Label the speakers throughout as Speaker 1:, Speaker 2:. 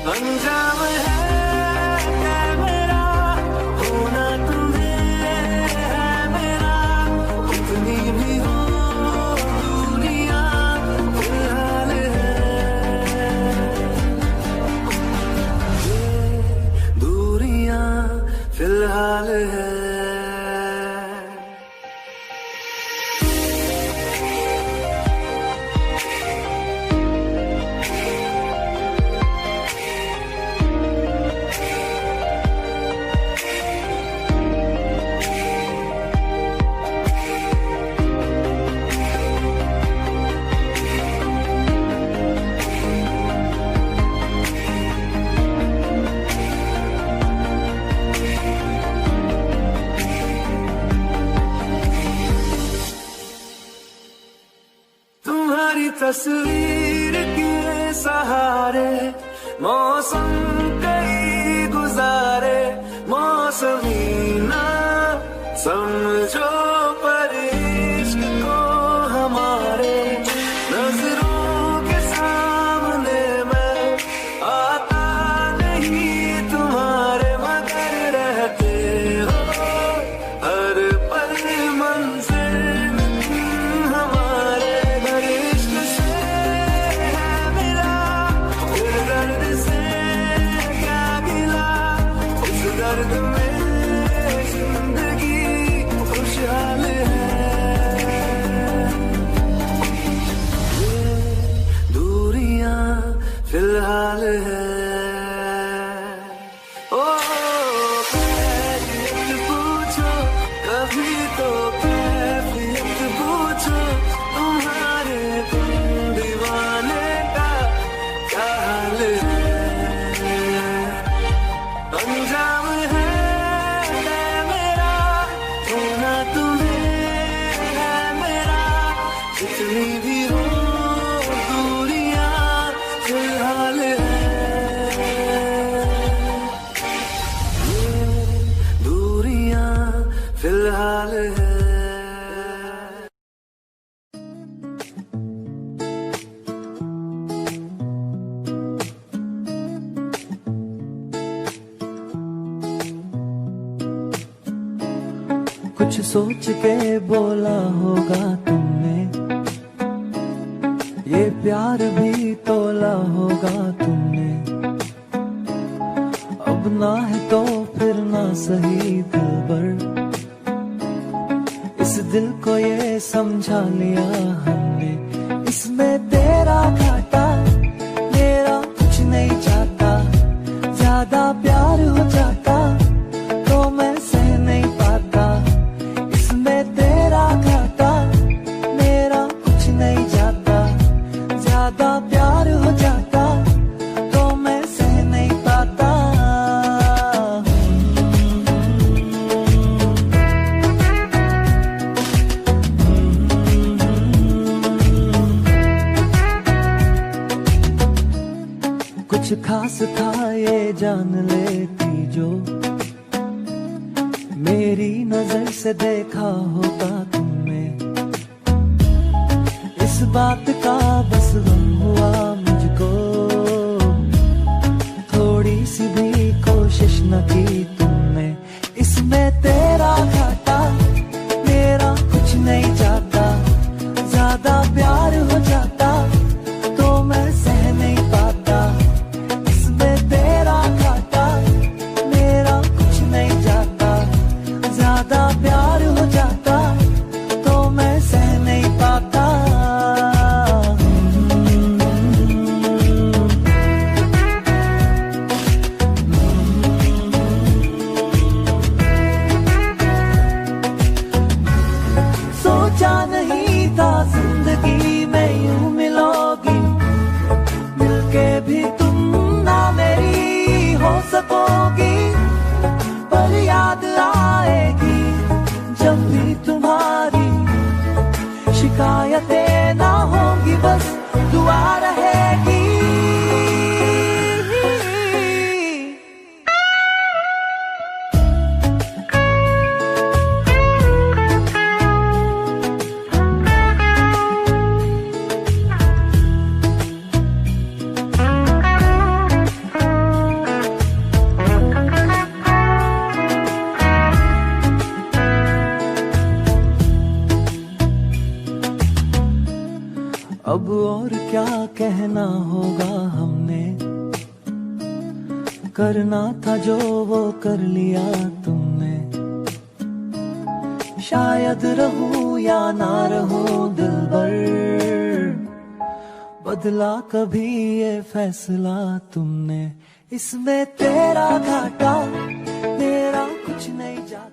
Speaker 1: अंजाम है मेरा होना तुम्हें है मेरा, कितनी भी हो दूरियां फिलहाल है, ये दूरियां फिलहाल है। तुम्हारी तस्वीर के सहारे मौसम कई गुजारे, मौसमी ना समझो पर इश्क को हमारे, नजरों के सामने मैं आता नहीं तुम्हारे, मगर रहते हो हर पल मंजिल हमारे, हर इश्क से है मिला फिर दर्द से क्या गिला, इस दर्द में जिंदगी खुशहाल है, ये दूरियां फिलहाल है। ओ कैफियत पूछो कभी तो कैफियत पूछो, तुम्हारे तुम दीवाने का क्या हाल है, अंजाम है मेरा होना तुम्हें है मेरा, जितनी भी हो दूरियां फिलहाल है, ये दूरियां फिलहाल है।
Speaker 2: कुछ सोच के बोला होगा तुमने, ये प्यार भी तोला होगा तुमने, अब ना है तो फिर ना सही दिलबर, इस दिल को ये समझा लिया हमने, इसमें तेरा घाटा मेरा कुछ नहीं चाहता, ज्यादा प्यार हो जाता तो मैं सह नहीं पाता, इसमें तेरा घाटा मेरा कुछ नहीं जाता, ज्यादा प्यार हो जाता तो मैं सह नहीं पाता। कुछ खास था ये जान लेती जो, मेरी नजर से देखा होगा तुमने, इस बात का बस गम हुआ मुझको, थोड़ी सी भी कोशिश न की तुमने, इसमें तेरा घाटा मेरा कुछ नहीं जाता, ज्यादा प्यार हो जाता तो मैं सह नहीं पाता, इसमें तेरा घाटा मेरा कुछ नहीं जाता, ज्यादा प्यार हो जाता तो मैं सह नहीं पाता। क्या कहना होगा हमने, करना था जो वो कर लिया तुमने। शायद रहूं या ना रहूं दिलबर, बदला कभी ये फैसला तुमने। इसमें तेरा घाटा मेरा कुछ नहीं जाता।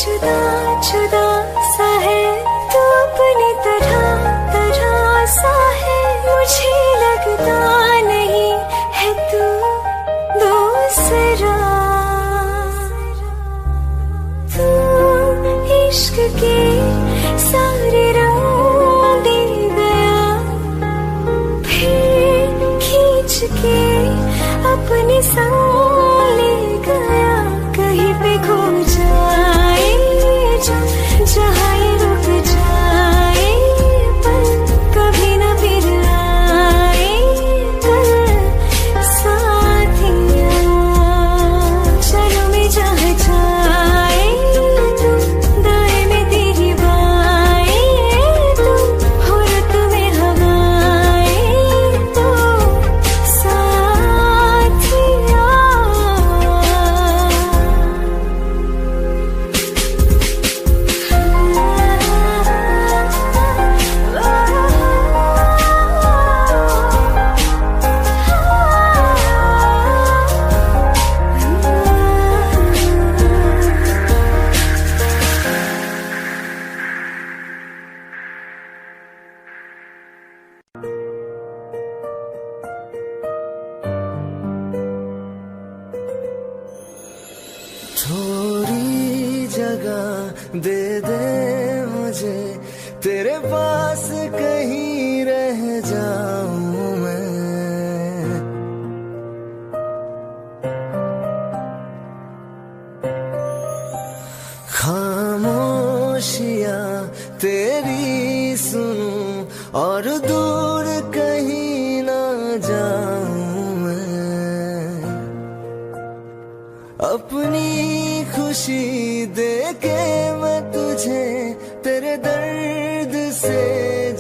Speaker 2: जुदा जुदा सा है तो अपनी तरह तरह सा है, मुझे लगता नहीं है तू दूसरा। तू इश्क के सारे रंग दे गया, फिर खींच के अपने संग ले गया। कहीं पे खो जाए जहाँ ये रुक जाए, पर कभी न फिर आए कल साथिया। चलो मैं जहाँ जाए तू, दाएं में तेरी बाएं तू, हुर्रत में हवाएं तो साथिया।
Speaker 1: थोड़ी जगह दे दे मुझे, तेरे पास कहीं रह जाऊं मैं। खामोशियां तेरी सुनूं और दूर कहीं ना जाऊं मैं। अपनी खुशी दे के मैं तुझे तेरे दर्द से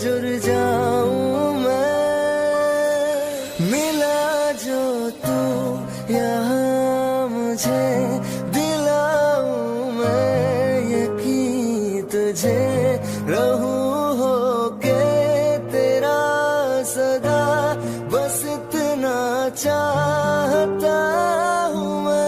Speaker 1: जुड़ जाऊं मैं। मिला जो तू यहाँ मुझे दिलाऊं मैं यकीन तुझे, रहूं होके तेरा सदा, बस इतना चाहता हूँ मैं।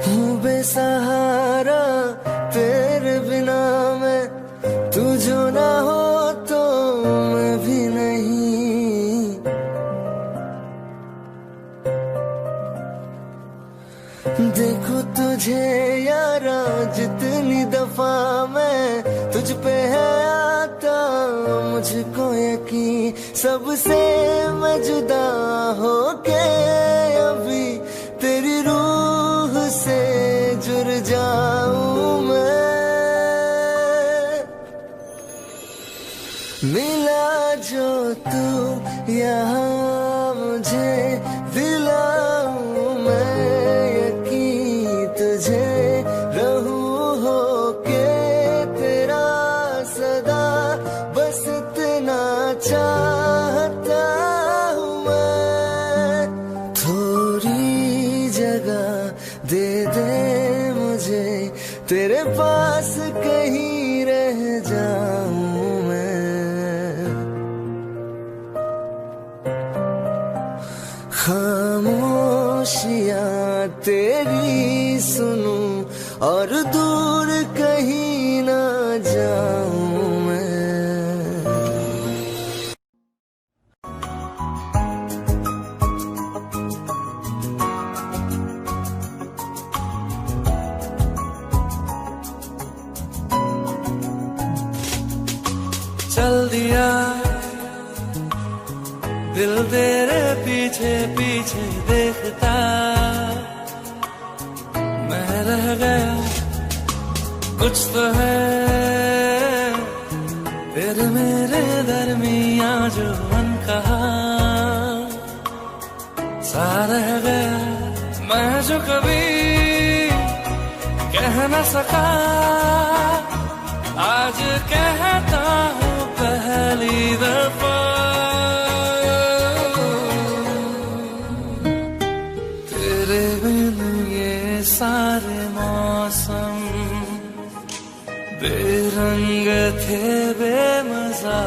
Speaker 1: हूँ बेसहारा तेरे बिना मैं, तू जो ना हो तो मैं भी नहीं। देखो तुझे यारा जितनी दफा मैं की सबसे मैं जुदा होके अभी तेरी रूह से जुड़ जाऊं मैं। मिला जो तू यहाँ मुझे दिलाऊं मैं यकीन तुझे रहूं होके तेरा सदा बस इतना चाहता हूँ मैं। थोड़ी जगह दे दे मुझे तेरे पास कहीं रह जाऊं मैं। खामोशियाँ तेरी सुनूं और दूर कहीं ना जाऊं मैं।
Speaker 2: चल दिया दिल तेरे पीछे पीछे देखता, मैं रह गया कुछ तो है तेरे मेरे दरमियां जो अनकहा सा रह गया। मैं जो कभी कह न सका आज कहता हूँ पहली दफा। तेरे बिन ये सारे मौसम बेरंग थे बेमजा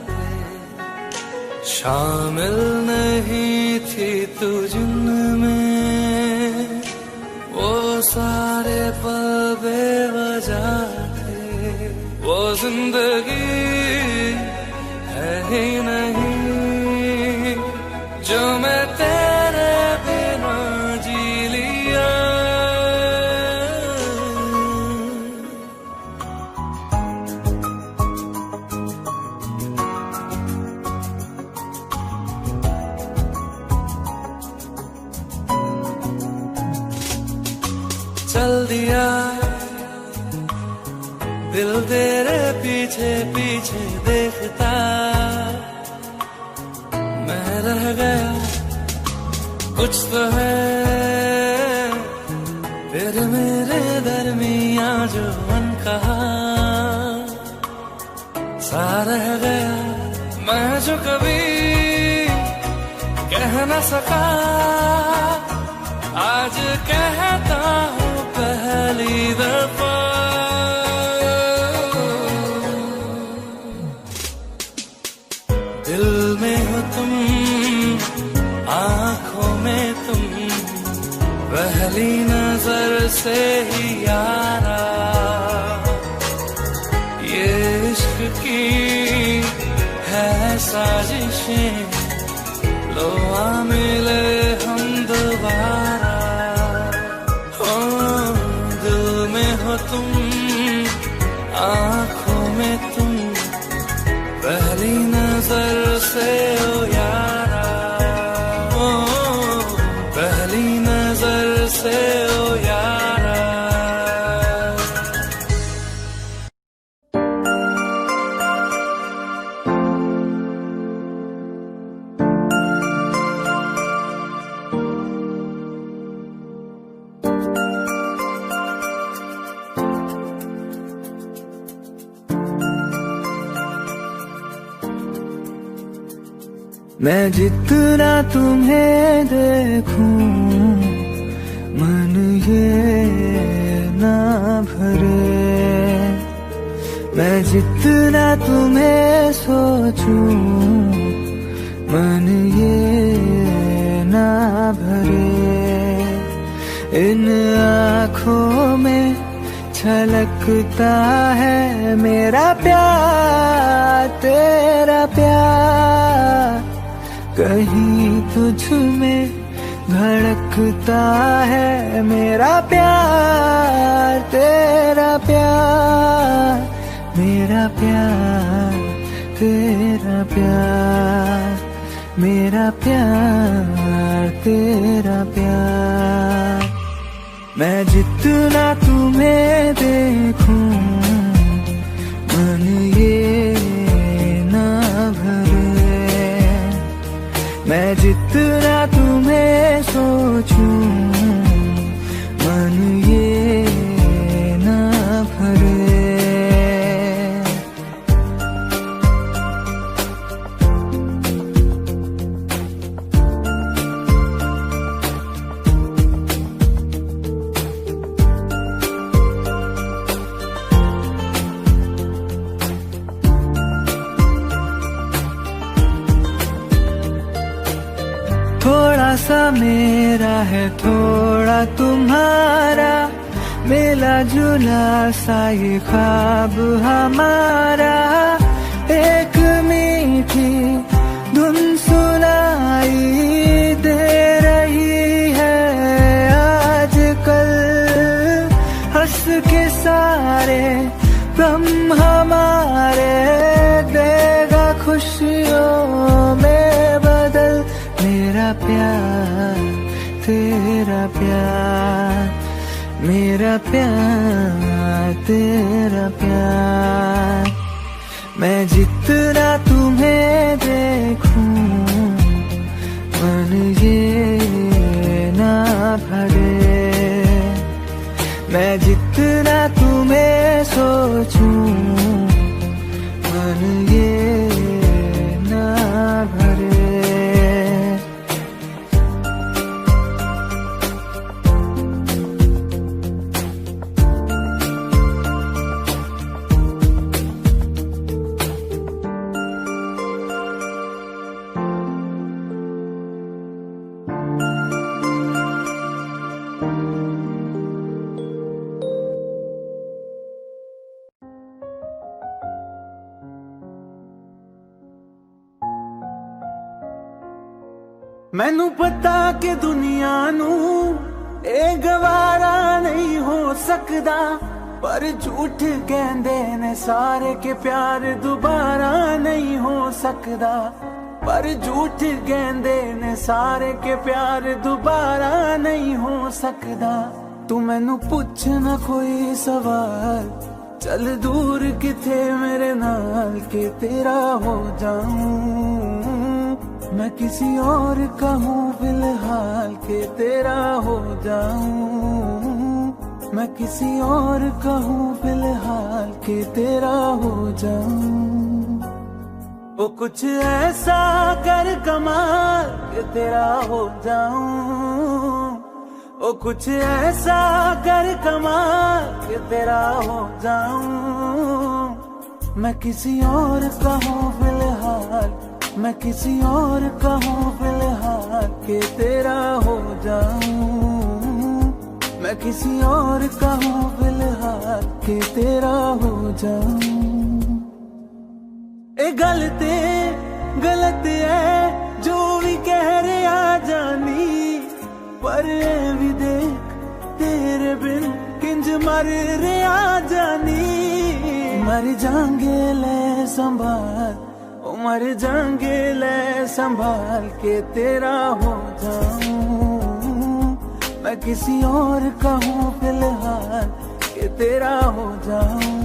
Speaker 2: थे, शामिल नहीं थी तू जिनमें वो सारे पल बेवजह थे। वो जिंदगी है ही नहीं जो मैं तेरे बिना जी लिया। चल दिया दिल तेरे पीछे पीछे देखता, मैं रह गया कुछ तो है तेरे मेरे दरमियां जो अनकहा सा रह गया। मैं जो कभी कह न सका आज कहता हूँ पहली दफा। दिल में हो तुम आँखों में तुम पहली नजर से ही यारा, ये इश्क की है साजिशें लो आ मिले हम दोबारा। हो दिल में हो तुम आँखों में तुम पहली नजर से ओ यारा, ओ पहली नजर से ओ यारा। मैं जितना तुम्हें देखूं मन ये ना भरे, मैं जितना तुम्हें सोचूं मन ये ना भरे। इन आँखों में छलकता है मेरा प्यार तेरा प्यार, कहीं तुझ में धड़कता है मेरा प्यार तेरा प्यार, मेरा प्यार तेरा प्यार, मेरा प्यार तेरा प्यार। मैं जितना तुम्हें देखूं मन ये ना भरे, मैं जितना तुम्हें सोचूं मन ये ना भरे। थोड़ा सा मेरा है थोड़ा तुम्हारा, मिला जुला सा ये ख्वाब हमारा। एक मीठी धुन सुनाई दे रही है आजकल, हंस के सारे गम हमारे देगा खुशियों में बदल। मेरा प्यार तेरा प्यार, मेरा प्यार तेरा प्यार। मैं जितना तुम्हें देखूं मन ये ना भरे, मैं जितना तुम्हें सोचूं मन ये ना भरे।
Speaker 3: मैनू पता कि दुनिया नू ए गवारा नहीं हो सकदा, पर झूठ कहंदे ने सारे के प्यार दोबारा नहीं हो सकदा। पर झूठ कहंदे ने सारे के प्यार दोबारा नहीं हो सकदा। तू मैनू पुछ ना कोई सवाल, चल दूर किथे मेरे नाल के तेरा हो जाऊं। मैं किसी और का हूँ फिलहाल के तेरा हो जाऊं। मैं किसी और का हूँ फिलहाल के तेरा हो जाऊं। वो कुछ ऐसा कर कमाल के तेरा हो जाऊं। वो कुछ ऐसा कर कमाल के तेरा हो जाऊं। मैं किसी और का हूँ फिलहाल, मैं किसी और का हूँ फिलहाल के तेरा हो जाऊं। मैं किसी और का हूँ फिलहाल के तेरा हो जाऊं। ए गलत है जो भी कह रहे आ जानी, पर भी देख तेरे बिन किंज मर रहे आ जानी। मर जाएंगे ले संभाल, मर जाएंगे ले संभाल के तेरा हो जाऊं। मैं किसी और का हूँ फिलहाल के तेरा हो जाऊं।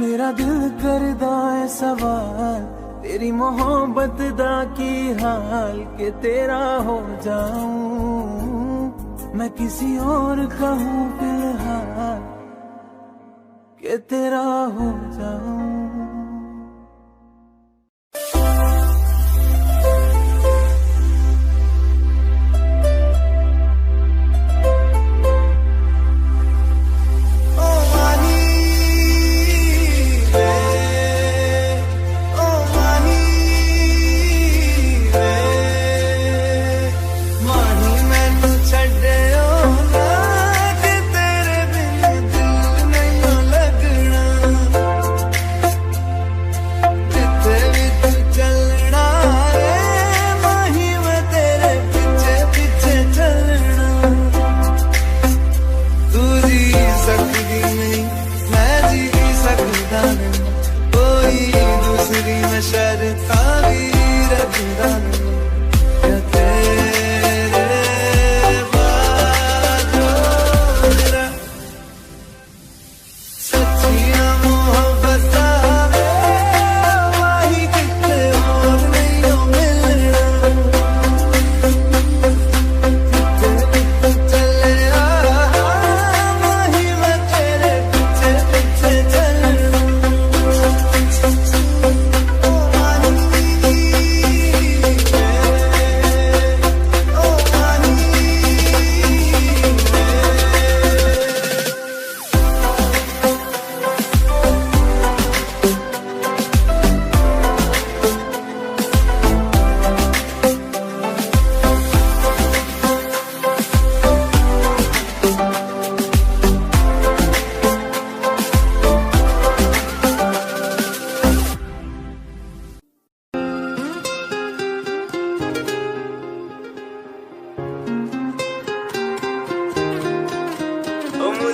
Speaker 3: मेरा दिल करदा है सवाल, तेरी मोहब्बत दा की हाल के तेरा हो जाऊं। मैं किसी और का हूँ फिलहाल के तेरा हो जाऊं।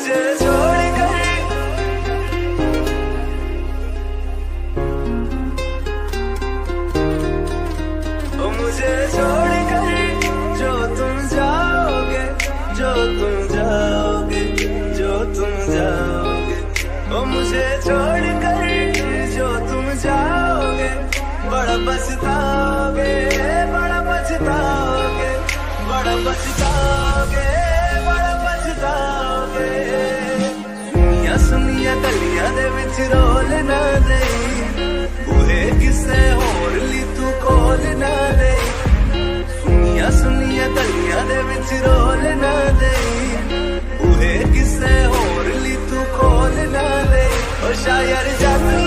Speaker 2: मुझे छोड़ कर मुझे छोड़ कर जो तुम जाओगे, जो तुम जाओगे, जो तुम जाओगे, ओ मुझे छोड़ कर जो तुम जाओगे, बड़ा पछताओगे, बड़ा पछताओगे, बड़ा पछताओगे, बड़ा पछताओगे। सुनिया सुनिया गलियां दे विच रोल ना दे, बूहे किसे होर ली तू खोल ना दे। सुनिया सुनिया गलियां दे विच रोल ना दे, बूहे किसे होर ली तू खोल ना दे। ओ शायर जानी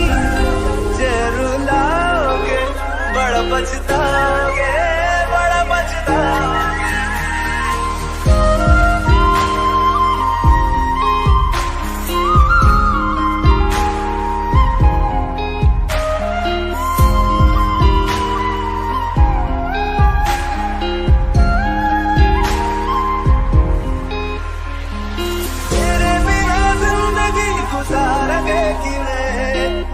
Speaker 2: जे रुलाओगे, बड़ा पछताओगे, बड़ा पछताओगे।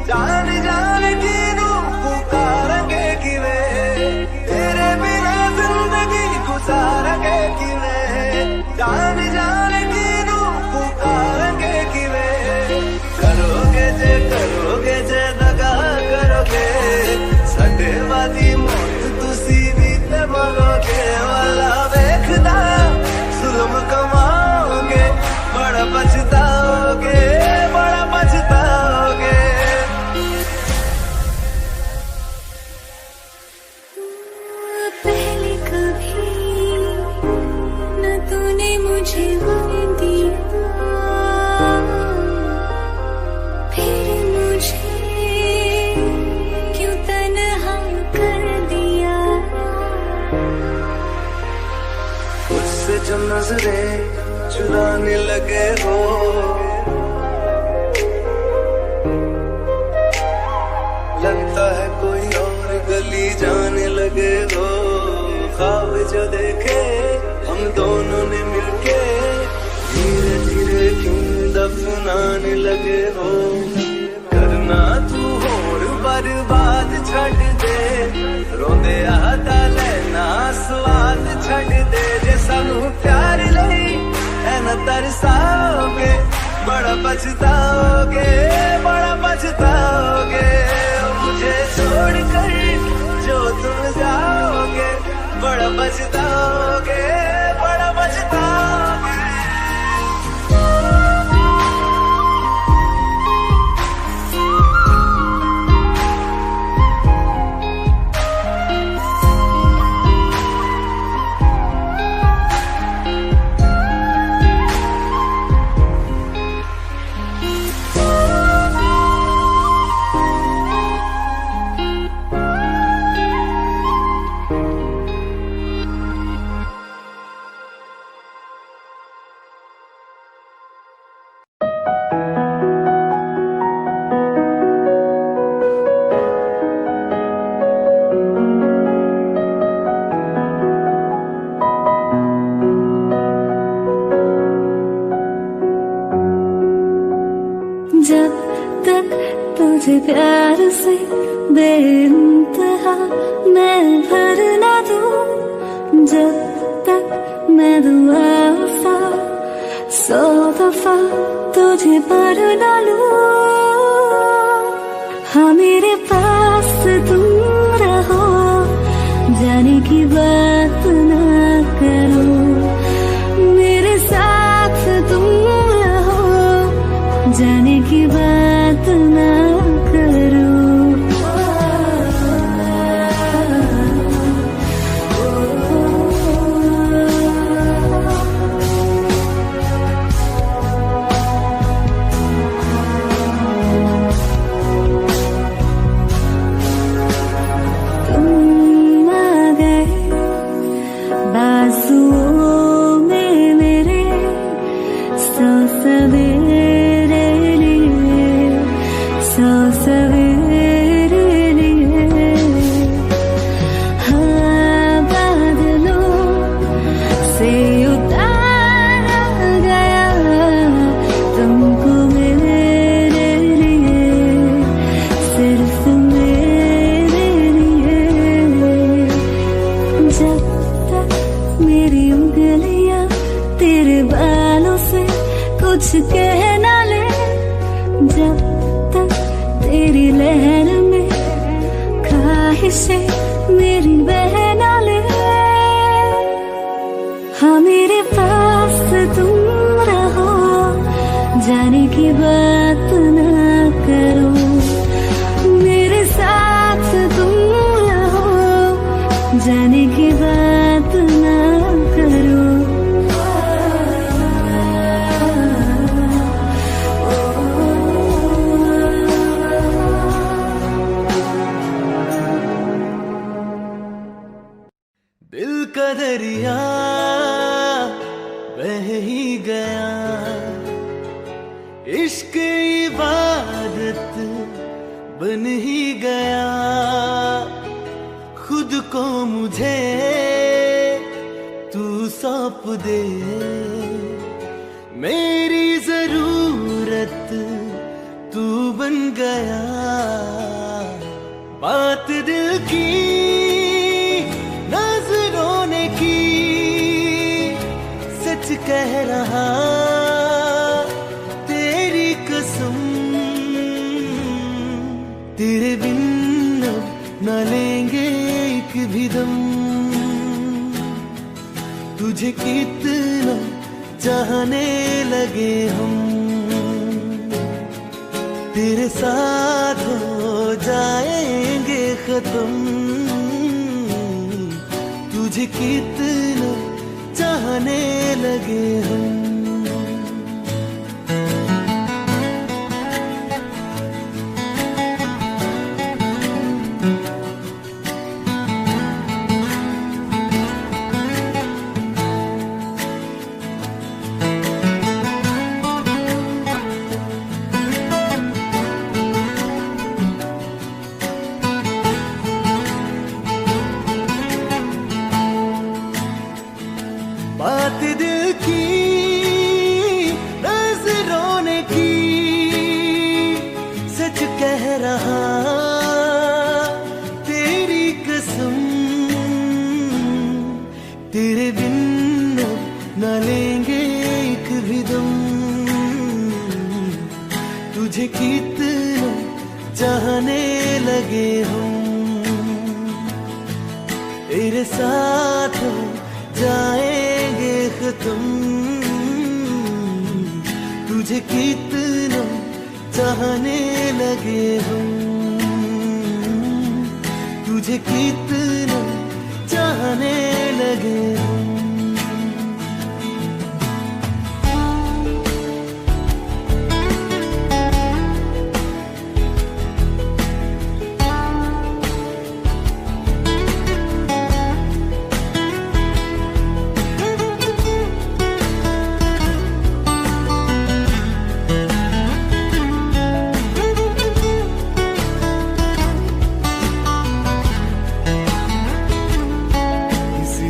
Speaker 2: जान जान किनू पुकारेंगे किवें, तेरे बिना जिंदगी गुजारेंगे किवें। जान जान किनू पुकारेंगे किवें। करोगे जे दगा करोगे, साडे वादी मौत तुसी भी ते मरोगे। वाला वेखदा जुल्म कमाओगे, बड़ा पछताओगे, बड़ा पछताओगे।
Speaker 4: पहले कभी न तूने मुझे गम दिया, फिर मुझे क्यों तन्हा कर दिया।
Speaker 2: उससे जो नजरें चुराने लगे हो, लगता है कोई और गली जाने लगे हो। ख्वाब जो देखे हम दोनों ने मिलके, धीरे धीरे क्यों दफनाने लगे हो। करना तू होर बर्बाद छड़ दे, रोंदे आता लेना स्वाद छड़ दे। जे सानू प्यार लई ऐना तरसाओगे, बड़ा पछताओगे, बड़ा पछताओगे। मुझे छोड़ कर जो तुम जाओगे, बड़ा पछताओगे, बड़ा पछताओगे।
Speaker 4: जब तक तुझे प्यार से बेइंतहा मैं भर ना दूं, जब तक मैं दुआ वफा 100 दफा तुझे पर ना लूं। हाँ मेरे पास तुम रहो, जाने की बात ना करो। मेरे साथ तुम रहो, जाने की बात ना करो। मेरी उंगलियां तेरे बालों से कुछ कह ना ले, जब तक तेरी लहर में ख्वाहिशें मेरी बह ना ले। हाँ मेरे पास तुम रहो, जाने की बात ना करो, मेरे साथ तुम रहो, जाने की बात ना करो।
Speaker 1: दिल का दरिया बह ही गया, इश्क इबादत बन ही गया, खुद को मुझे तू सौंप दे, मेरी जरूरत तू बन गया। बात दिल की नजरों ने की, सच कह रहा तेरी कसम, तेरे बिन न लेंगे एक भी दम, तुझे कितना चाहने लगे हम, तेरे साथ हो जाएंगे खत्म, तुझे कितना चाहने लगे हम। बात दिल की नजरों ने की, सच कह रहा तेरी कसम, तेरे बिन न लेंगे एक भी दम, तुझे कितना चाहने लगे हम, तेरे साथ जाएंगे खत्म, तुझे कितना चाहने लगे हम, तुझे कितना चाहने लगे हम।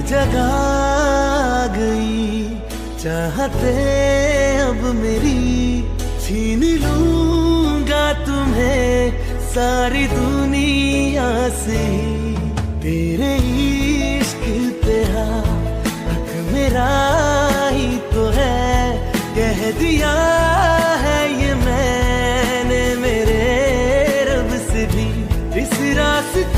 Speaker 1: जगा गई चाहते अब मेरी, छीन लूंगा तुम्हें सारी दुनिया से, तेरे इश्क पे हक मेरा ही तो है, कह दिया है ये मैंने मेरे रब से भी, इस रास्ते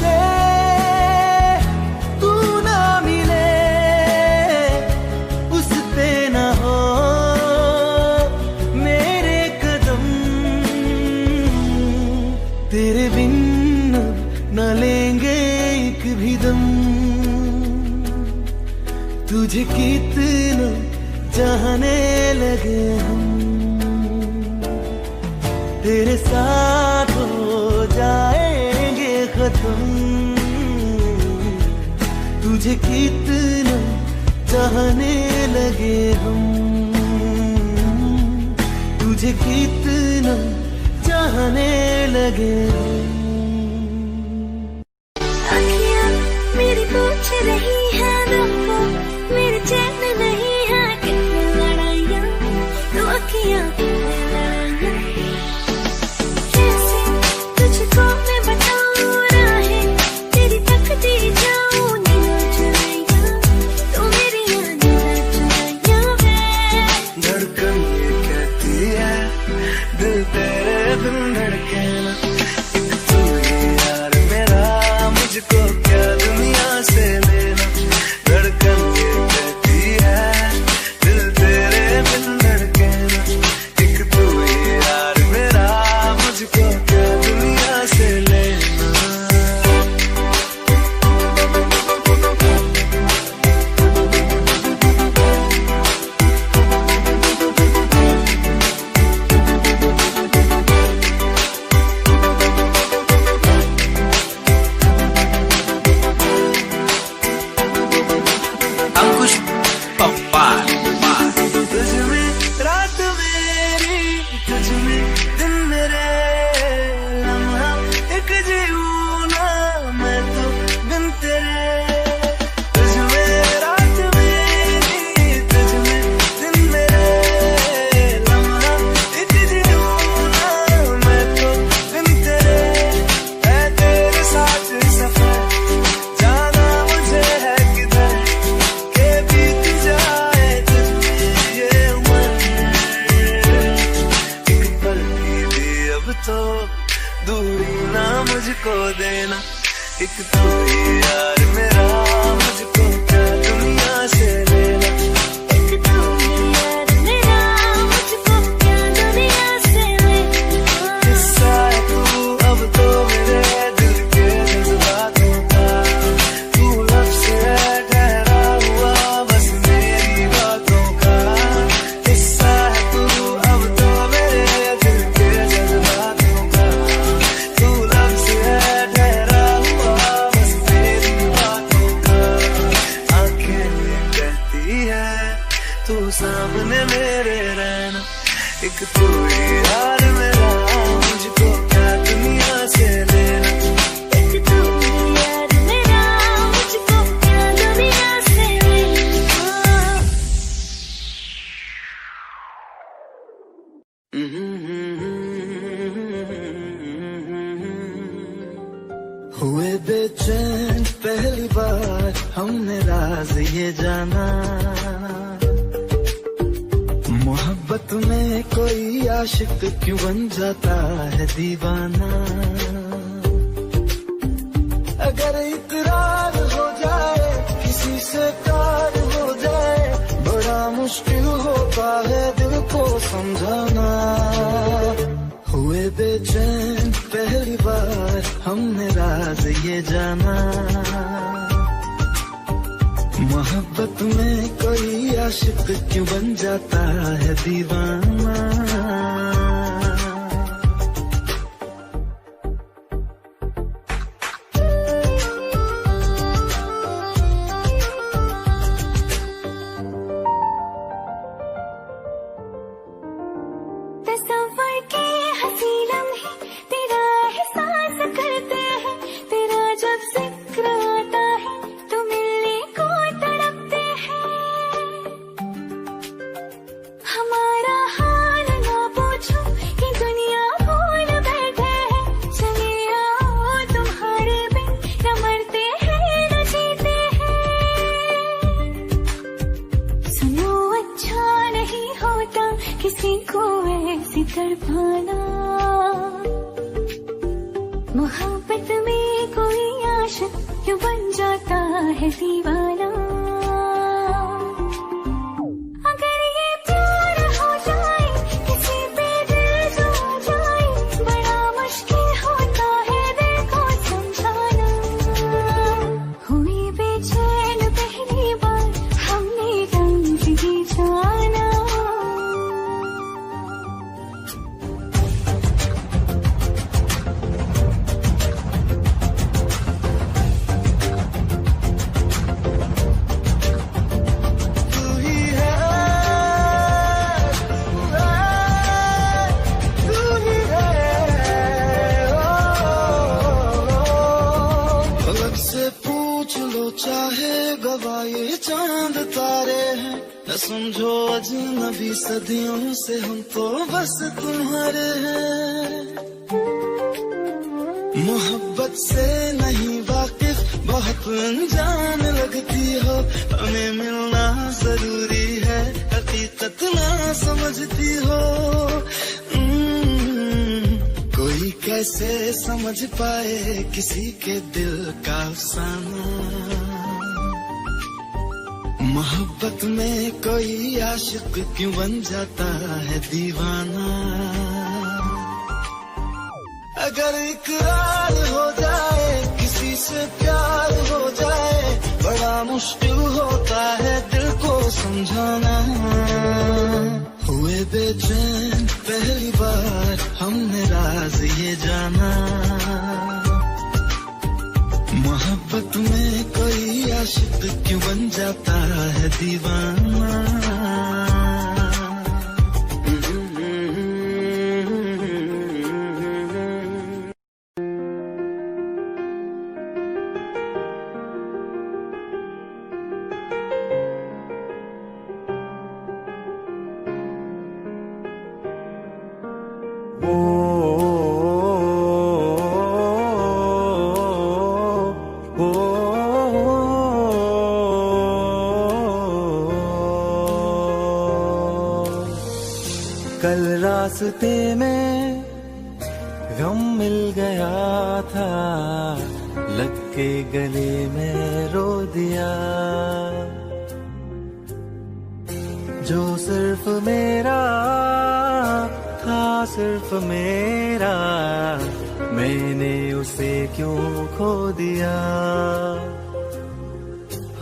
Speaker 1: तेरे बिन न लेंगे एक भी दम, तुझे कितना चाहने लगे हम, तेरे साथ हो जाएंगे खत्म, तुझे कितना चाहने लगे हम, तुझे कितना चाहने लगे।
Speaker 4: अखियाँ मेरी पूछ रही है दिल को, मेरे चैन नहीं है कितनी लड़ाइयाँ, तो अखियाँ लड़ाइयाँ, कैसे तुझको मैं बताऊँ राहें, तेरी तकदीर जाऊँ नींद चुराइयाँ, तो मेरी
Speaker 1: एक तू ही यार मेरा, मुझको क्या दुनिया से लेना।
Speaker 4: एक तू ही यार मेरा, मुझको क्या दुनिया से लेना।
Speaker 1: किस्सा है तू अब तो मेरे दिल के जज्बातों का, तू लफ्ज़ है ठहरा हुआ बस मेरी बातों का। किस्सा है तू अब तो मेरे दिल के जज्बातों का, तू लफ्ज़ है ठहरा हुआ बस मेरी बातों का। आंखें कहती है तू सामने मेरे रहना, एक तू ही यार मेरा, मुझको क्या दुनिया से लेना।
Speaker 4: एक तू ही यार मेरा, मुझको क्या दुनिया से लेना।
Speaker 2: हुए बेचैन पहली बार हमने राज ये जाना, मोहब्बत में कोई आशिक क्यों बन जाता है दीवाना। अगर इकरार हो जाए किसी से प्यार हो जाए, बड़ा मुश्किल होता है दिल को समझाना। हुए बेचैन पहली बार हमने राज ये जाना, मोहब्बत में कोई आशिक क्यों बन जाता है दीवाना।
Speaker 4: तस्वर के हंसी लम्हे तेरा एहसास करते हैं, तेरा जब जिक्र आता है तो मिलने को तड़पते हैं। हमारा हाल ना पूछो कि दुनिया भूल बैठे हैं, चले आओ तुम्हारे बिन न मरते हैं न जीते हैं। सुनो अच्छा नहीं होता किसी को ऐसी तड़पाना, मोहब्बत में कोई आशिक क्यों बन जाता है दीवाना। अगर ये प्यार हो जाए किसी पे दिल जो जाए, बड़ा मुश्किल होता है दिल को समझाना। हुई बेचैन पहली बार हमने रंग ये जाना।
Speaker 1: तू ही है, तू ही है,
Speaker 2: पलक से पूछ लो चाहे गवाह ये चांद तारे हैं, न समझो अजनबी सदियों से हम तो बस तुम्हारे हैं। मोहब्बत से नहीं वाकिफ बहुत अनजान लगती हो, हमें मिलना जरूरी है हकीकत ना समझती हो। कोई कैसे समझ पाए किसी के दिल का अफसाना, मोहब्बत में कोई आशिक क्यों बन जाता है दीवाना। अगर इकरार हो जाए किसी से प्यार हो जाए, बड़ा मुश्किल होता है दिल को समझाना। हुए बेचैन पहली बार हमने राज ये जाना, मोहब्बत में कोई आशिक क्यों बन जाता है दीवाना।
Speaker 3: कल रास्ते में गम मिल गया था, लग
Speaker 2: के गले में रो दिया, जो सिर्फ मेरा था, सिर्फ मेरा, मैंने उसे क्यों खो दिया।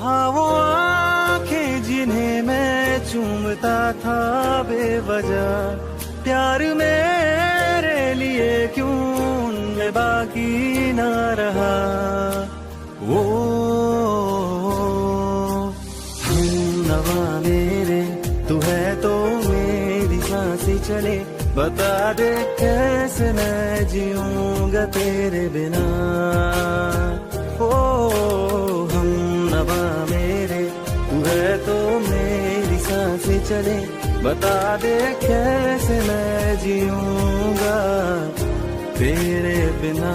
Speaker 2: हाँ वो आंखें जिन्हें मैं चूमता था बेवजह, प्यार मेरे लिए क्यों उनमें बाकी ना रहा। वो हमनवा मेरे, तू है तो मेरी सांसें चले, बता दे कैसे मैं जीऊंगा तेरे बिना। ओ हमनवा मेरे, तू है तो मेरी सांसें चले, बता दे कैसे मैं जीऊंगा तेरे बिना।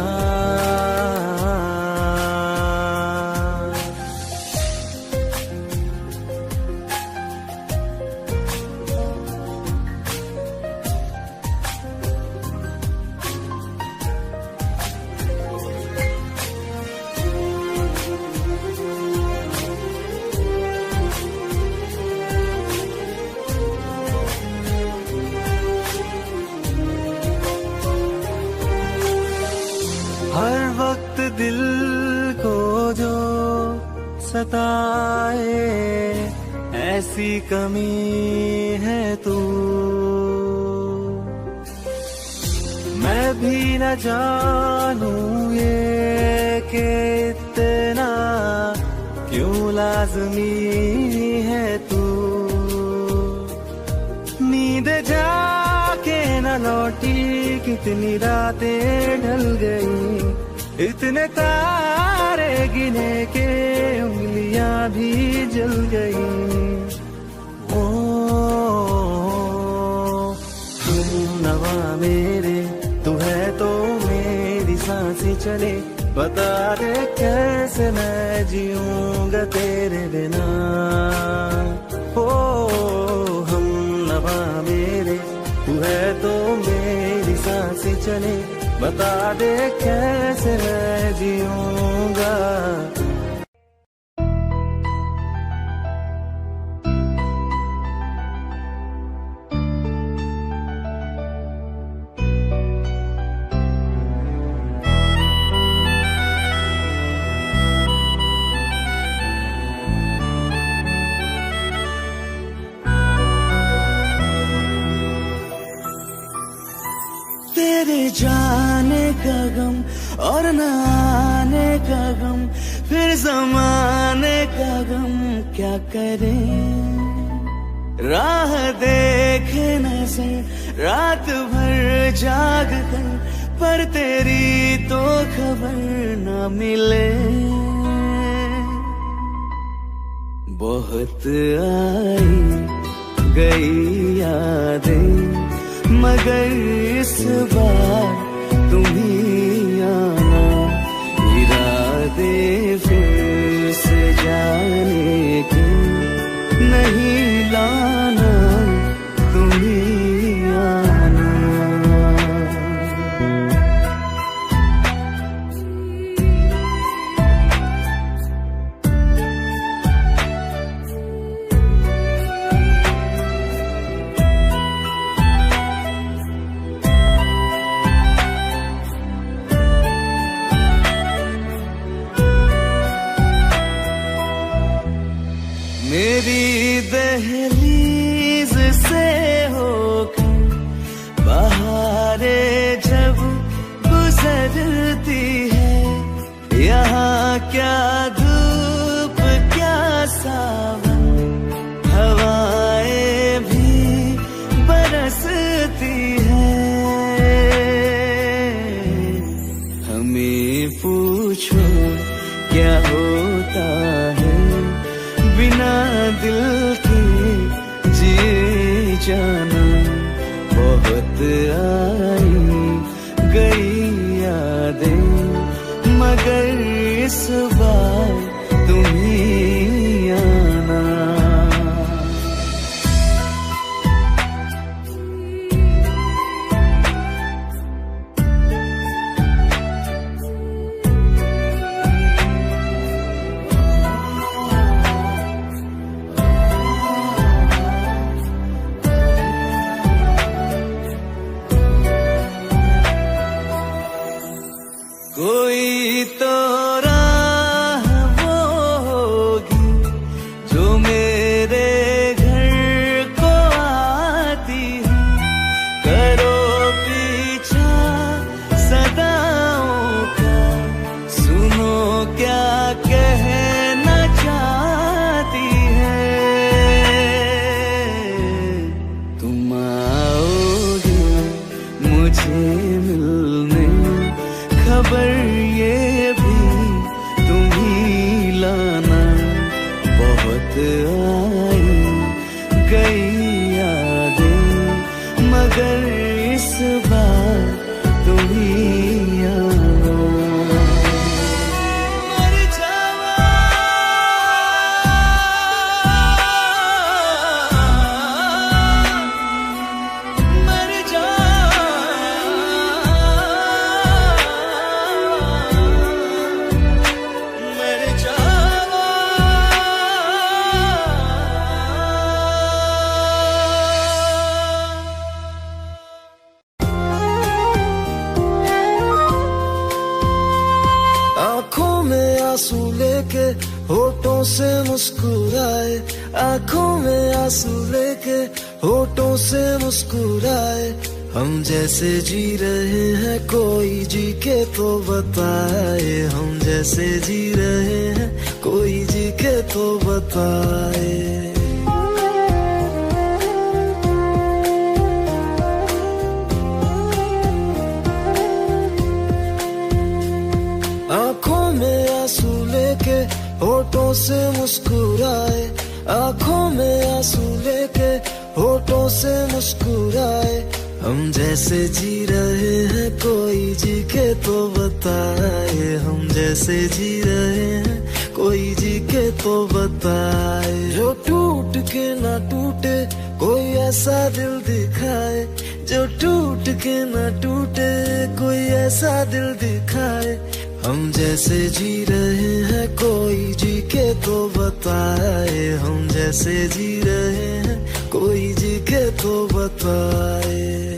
Speaker 2: हर वक्त दिल को जो सताए, ऐसी कमी है तू। मैं भी न जानूं ये कि इतना क्यों लाज़मी है तू। नींद जाके न लौटी, कितनी रातें ढल गई, इतने तारे गिने के उंगलियां भी जल गई। ओ हमनवा मेरे, तू है तो मेरी सांसें चले, बता दे कैसे मैं जीऊंगा तेरे बिना। ओ हमनवा मेरे, तू है तो मेरी सांसें चले, बता दे कैसे मैं जीऊंगा। तेरे जाने का गम और न आने का गम, फिर जमाने का गम क्या करे। राह देखे नजर रात भर जाग कर, पर तेरी तो खबर न मिले। बहुत आई गई यादें, मगर इस बार तुम ही आना। इरादे फिर से जाने के नहीं लाना, तुम ही आना। मेरी दहलीज से होकर बहारें जब गुजरती है, यहाँ क्या धूप क्या सावन, हवाएं भी बरसती है। हमें पूछो क्या होता है बिना दिल के जी जाना। बहुत आई गई यादें, मगर इस बार तुम ही आना।
Speaker 1: बहुत आई गई यादें, मगर इस बार तुम ही आना। मर जावा, मर जावा, मर जावा। आंखों में आंसू लेके होठों से मुस्कुराए, आंखों में आंसू लेके होठों से मुस्कुराए। हम जैसे जी रहे हैं कोई जी के तो बताए, हम जैसे जी रहे हैं कोई जी के तो बताए। आंखों में आंसू लेके होठों से मुस्कुराए, आंखों में आंसू लेके होठों से मुस्कुराए। हम जैसे जी रहे हैं कोई जी के तो बताए, हम जैसे जी रहे हैं कोई जी के तो बताए। जो टूट के ना टूटे कोई ऐसा दिल दिखाए, जो टूट के ना टूटे कोई ऐसा दिल दिखाए। हम जैसे जी रहे हैं कोई जी के तो बताए, हम जैसे जी रहे हैं कोई जी के तो बताए।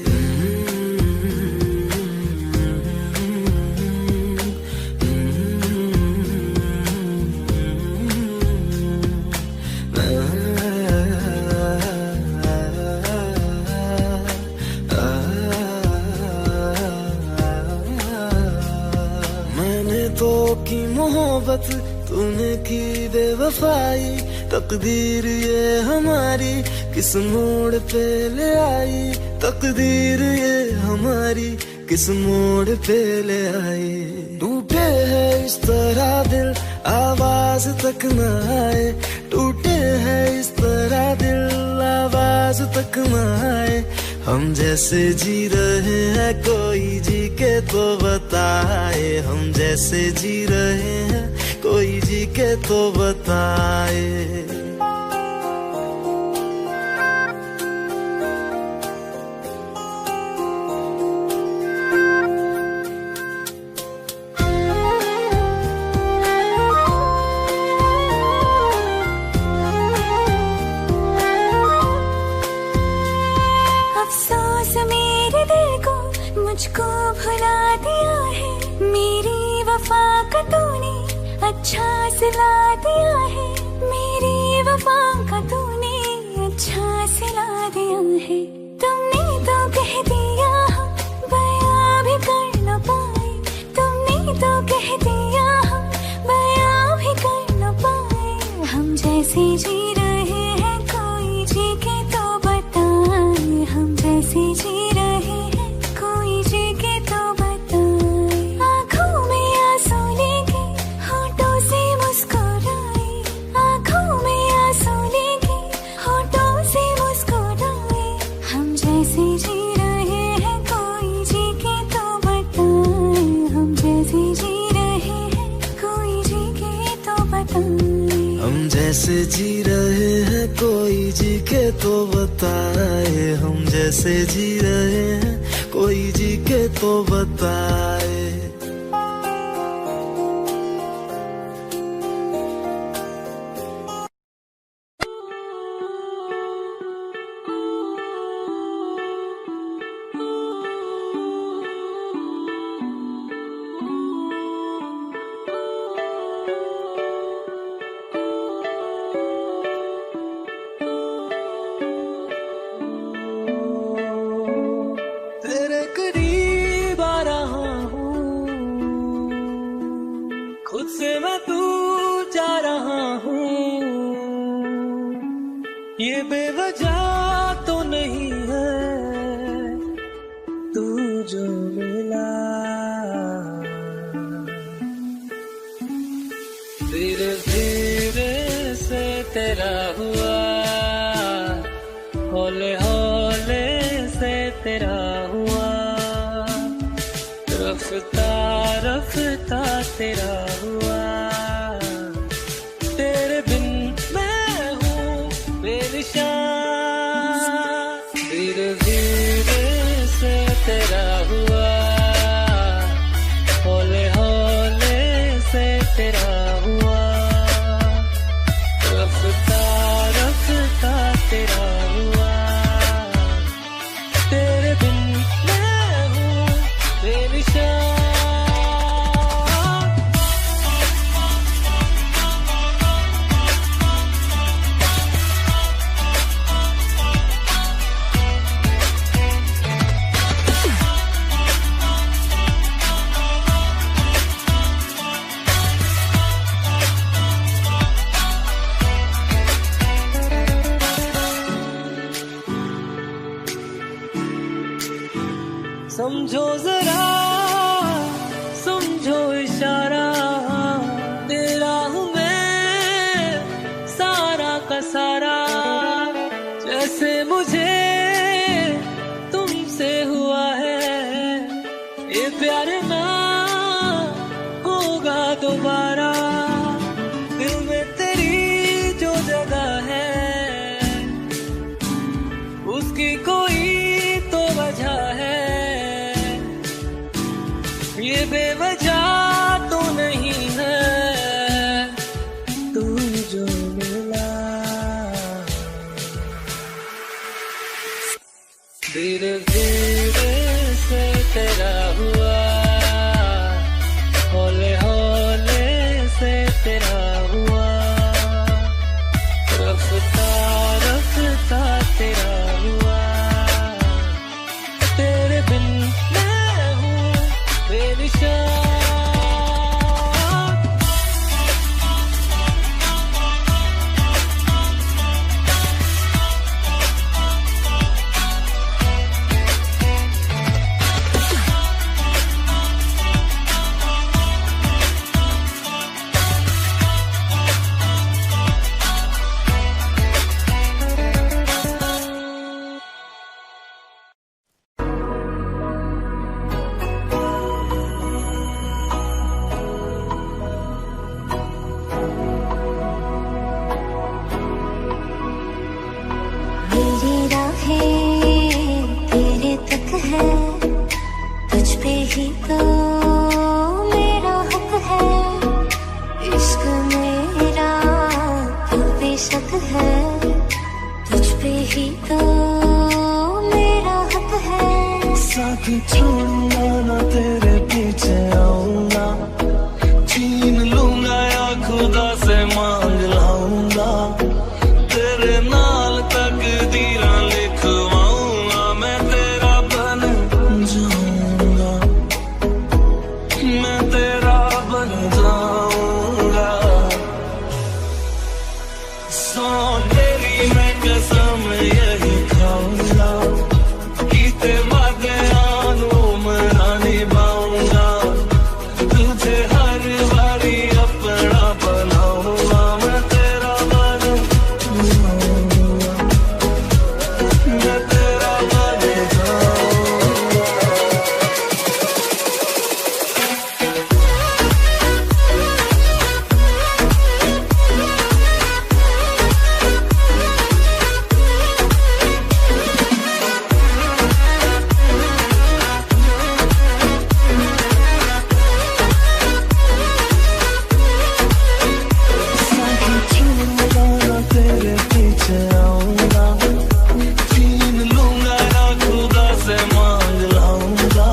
Speaker 1: तो की मोहब्बत तूने की बेवफाई, तकदीर ये हमारी किस मोड़ पे ले आई, तकदीर ये हमारी किस मोड़ पे ले आई। टूटे है इस तरह दिल आवाज तक न आए, टूटे है इस तरह दिल आवाज तक न आए। हम जैसे जी रहे हैं कोई जी के तो बताए, हम जैसे जी रहे हैं कोई जी के तो बताए।
Speaker 4: मुझको भुला दिया है, मेरी वफा का तूने अच्छा सिला दिया है, मेरी वफा का तूने अच्छा सिला दिया है। तुमने तो कह दिया हम बयां भी कर न पाए, तुमने तो कह दिया हम बयां भी कर न पाए। हम जैसे जी रहे हैं कोई जी के तो बताए, हम जैसे जी रहे हैं कोई जी के तो बताए। आँखों में आंसू लेके होठों से मुस्कुराए, आँखों में आंसू लेके होठों से मुस्कुराए। हम जैसे जी रहे हैं कोई जी के तो बताए, हम जैसे जी रहे हैं कोई जी के तो बताए।
Speaker 1: हम जैसे जी रहे हैं कोई जी के तो बताए, हम जैसे जी रहे हैं कोई जी के तो बताए।
Speaker 3: ये बेवजह तो नहीं है तू जो मिला, धीरे धीरे से तेरा
Speaker 5: तेरा हुआ, हौले हौले से तेरा हुआ, रफ्ता रफ्ता तेरा हुआ, तेरे बिन मैं हूँ बेनिशान, धीरे धीरे से तेरा हुआ, हौले हौले से तेरा हुआ, रफ्ता रफ्ता तेरा हुआ, तेरे बिन मैं हूँ बेनिशान। समझो जरा, समझो इशारा, तेरा हूँ मैं सारा का सारा, जैसे मुझे तुमसे हुआ है, ये प्यार ना होगा दोबारा, दिल में तेरी जो जगह है, उसकी कोई तो वजह है, ये बेवजह तो नहीं है, तू जो मिला, धीरे धीरे से तेरा हुआ, हौले हौले से तेरा हुआ, रफ्ता रफ्ता तेरा हुआ, तेरे बिन मैं हूँ बेनिशान।
Speaker 4: मेरी राहें तेरे तक है, तुझ पे ही तो मेरा हक है, इश्क मेरा क्यों बेशक है, तुझ पे ही तो मेरा हक है।
Speaker 1: साथ छोड़ूंगा ना तेरे पीछे आऊंगा, छीन लूंगा या खुदा से मांग लाऊंगा, तेरे नाल तकदीरां लिखवाऊंगा, मैं तेरा बन जाऊंगा, मैं तेरा बन जाऊंगा, सौ तेरी मैं कसम यही खाऊंगा, कीते वादे आनू मना निभाऊंगा, तुझे हर बारी अपना बनाऊंगा, मैं तेरा बन जाऊंगा, मैं तेरा बन जाऊंगा। तेरे पीछे आऊंगा, छीन लूंगा या खुदा से मांग लाऊंगा,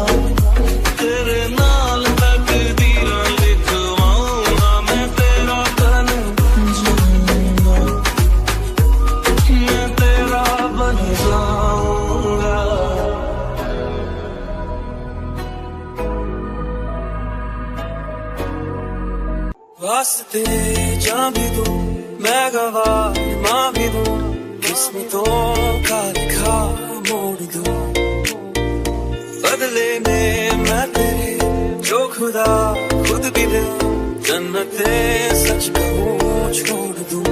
Speaker 1: तेरे नाल तकदीरां लिखवाऊंगा, मैं तेरा बन जाऊंगा, मैं तेरा बन जाऊंगा। वास्ते जा भी दूं मैं गवाह माँ भी दूं, किस्मतों का लिखा मोड़ दूं, बदले में मैं तेरे जो खुदा खुद भी दे, जन्नते सच कहूँ छोड़ दूं,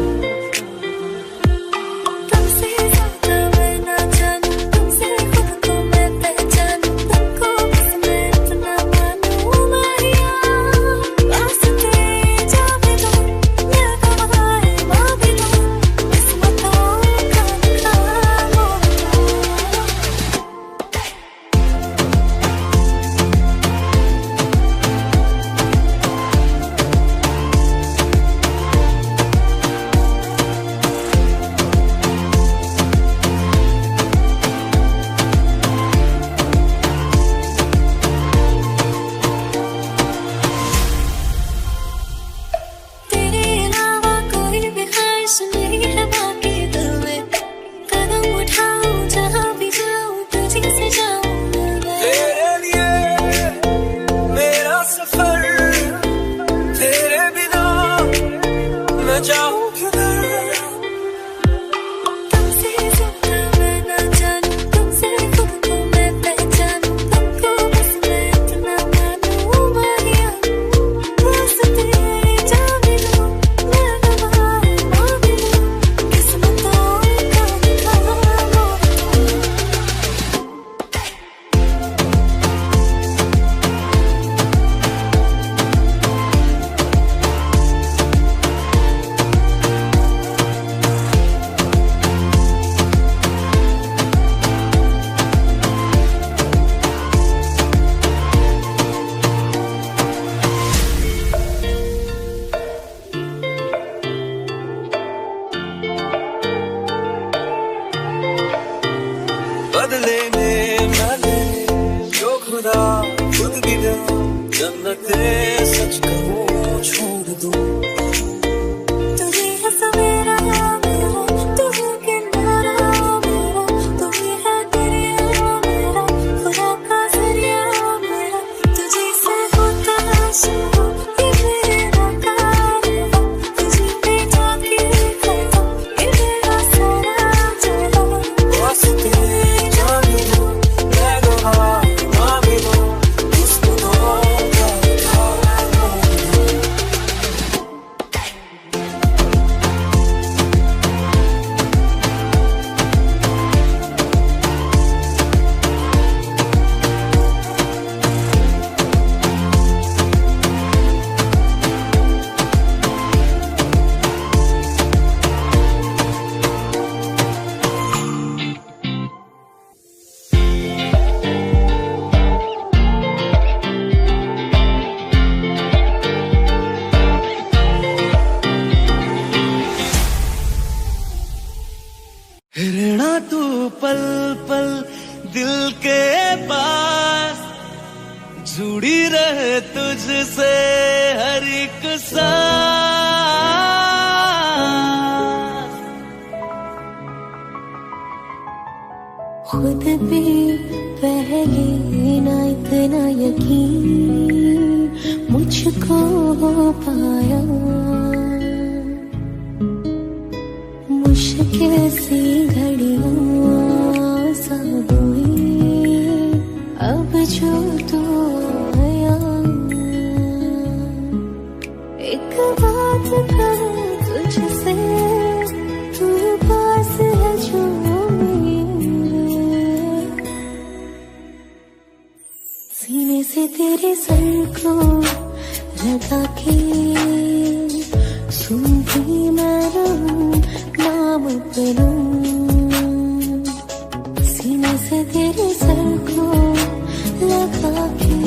Speaker 1: रहना तू पल पल दिल के पास, जुड़ी रहे तुझसे हर एक सांस।
Speaker 4: खुद भी पहले ना इतना यकीन मुझको हो पाया, मुश्किल सी घड़ियां सा हुई अब जो तू आया। एक बात कहूं तुझसे, तू पास है जो मेरे, सीने से तेरे सर को लगा के सुनती मैं रहूं नाम अपना, सीने से तेरे सर को लगा के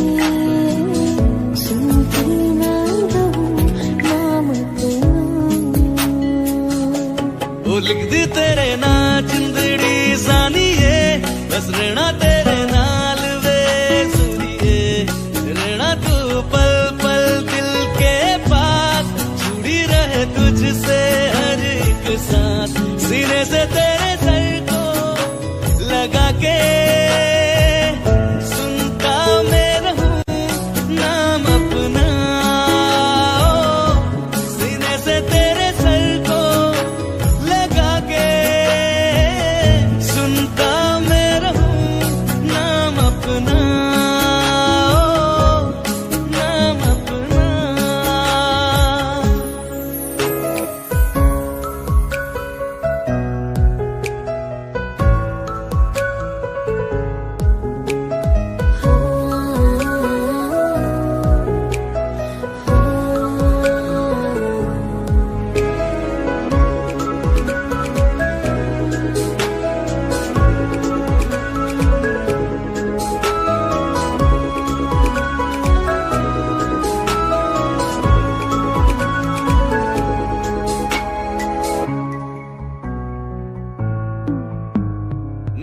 Speaker 4: सुनती मैं रहूं नाम अपना।
Speaker 1: वो लिख दी तेरे ना जिंदड़ी जानिए, बस रहना तेरे नाल वे सुनिए। रहना तू पल पल दिल के पास, जुड़ी रहे तुझसे हर एक सांस। सीने से तेरे सर को लगा के सुनता मैं रहूं नाम अपना। सीने से तेरे सर को लगा के सुनता मैं रहूं नाम अपना, नाम अपना।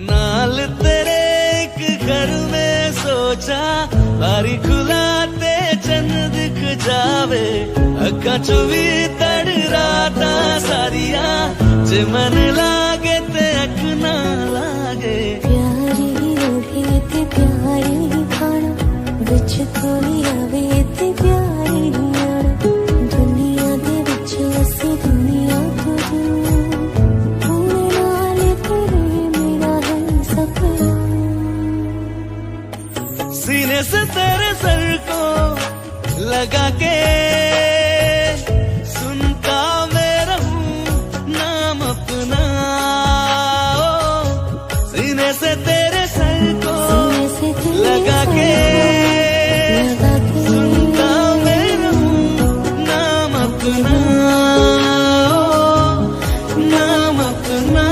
Speaker 1: नाल तेरे एक घर में सोचा, बारी खुलाते चंद दिख जावे। अक्का चुवी तड़ राता सारिया, जे मन लागे ते अख ना लागे।
Speaker 4: प्यारी ओढ़े ते प्यारी खाना, विच कोई आवे ते प्यारी आना। दुनिया दे विच असी दुनिया तो दूर, होने नाल तेरे मेरा है सपना।
Speaker 1: सीने से तेरे सर को लगा के सुनता मैं रहूं नाम अपना। सीने से तेरे सर को लगा के सुनता मैं रहूं नाम अपना, नाम अपना।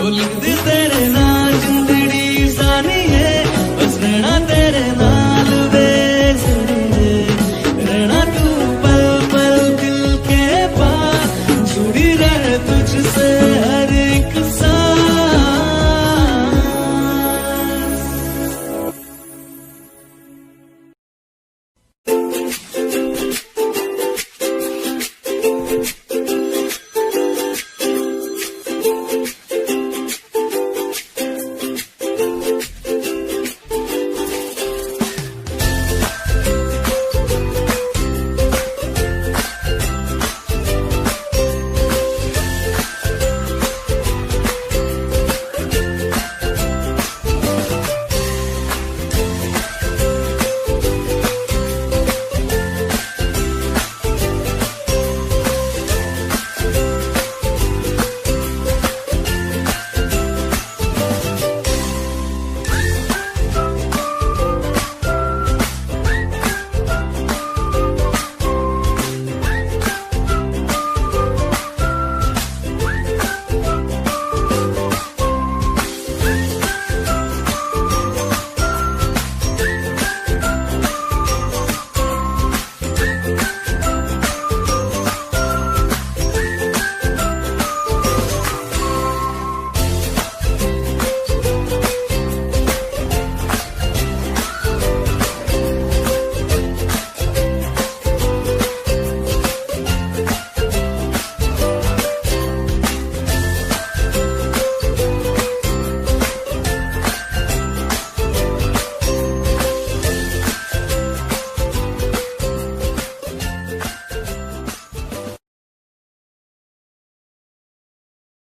Speaker 1: ओ लिख दी तेरे नाल जिंदड़ी जानिए, बस रहना तेरे नाल वे सुनिए। रहना तू पल पल दिल के पास, जुड़ी रहे तुझसे